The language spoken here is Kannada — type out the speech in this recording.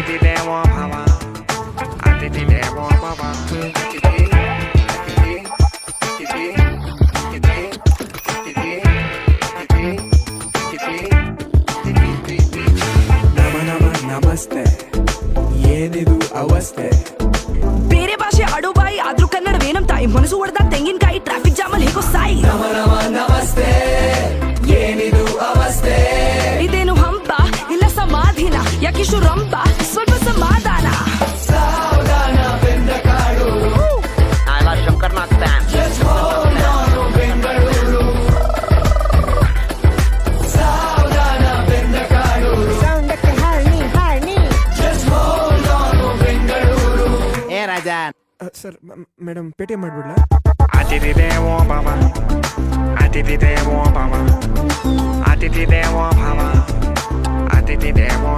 ಅತಿಥಿ ದೇವೋ ಭವ ಅತಿಥಿ ದೇವೋ ಭವ ಅತಿಥಿ ಅತಿಥಿ ಅತಿಥಿ ಅತಿಥಿ ಅತಿಥಿ ಅತಿಥಿ ಅತಿಥಿ ನಮ ನಮ ನಮಸ್ತೆ ಏನಿದು ಅವಸ್ಥೆ ಬೇರೆ ಭಾಷೆ ಆಡೋ ಬಾಯಿ ಆದ್ರೂ ಕನ್ನಡವೇನಂ ತಾಯಿ ಮನಸ್ಸು ಹೊಡೆದ ತೆಂಗಿನಕಾಯಿ ಟ್ರಾಫಿಕ್ ಜಾಮಲ್ಲಿ ಹೇಗೋ ಸಾಯಿ ನಮ ನಮ ನಮಸ್ತೆ ಏನಿದು ಅವಸ್ಥೆ ಇದೇನು ಹಂಪ ಇಲ್ಲ ಸಮಾಧಿನ ಯಾಕಿಷ್ಟು ರಂಪ ಸ್ವಲ್ಪ ಸಮಾಧಾನ ಸಾವಧಾನ ಬೆಂದ ಕಾಡು Shankarnath fan Just hold on Bengaluru ಸಾವಧಾನ ಬೆಂದ ಕಾಡು ಸೌಂಡಕ್ಕೆ ಹಾರ್ನಿ ಹಾರ್ನಿ Just hold on ಬೆಂಗಳೂರು ಏ ರಾಜಾ ಸರ್ ಮೇಡಮ್ ಪೇಟಿ ಮಾಡ್ಬಿಡ್ಲಾ? ಅತಿಥಿ ದೇವೋ ಭವ ಅತಿಥಿ ದೇವೋ ಭವ ಅತಿಥಿ ದೇವೋ ಭವ ಅತಿಥಿ ದೇವೋ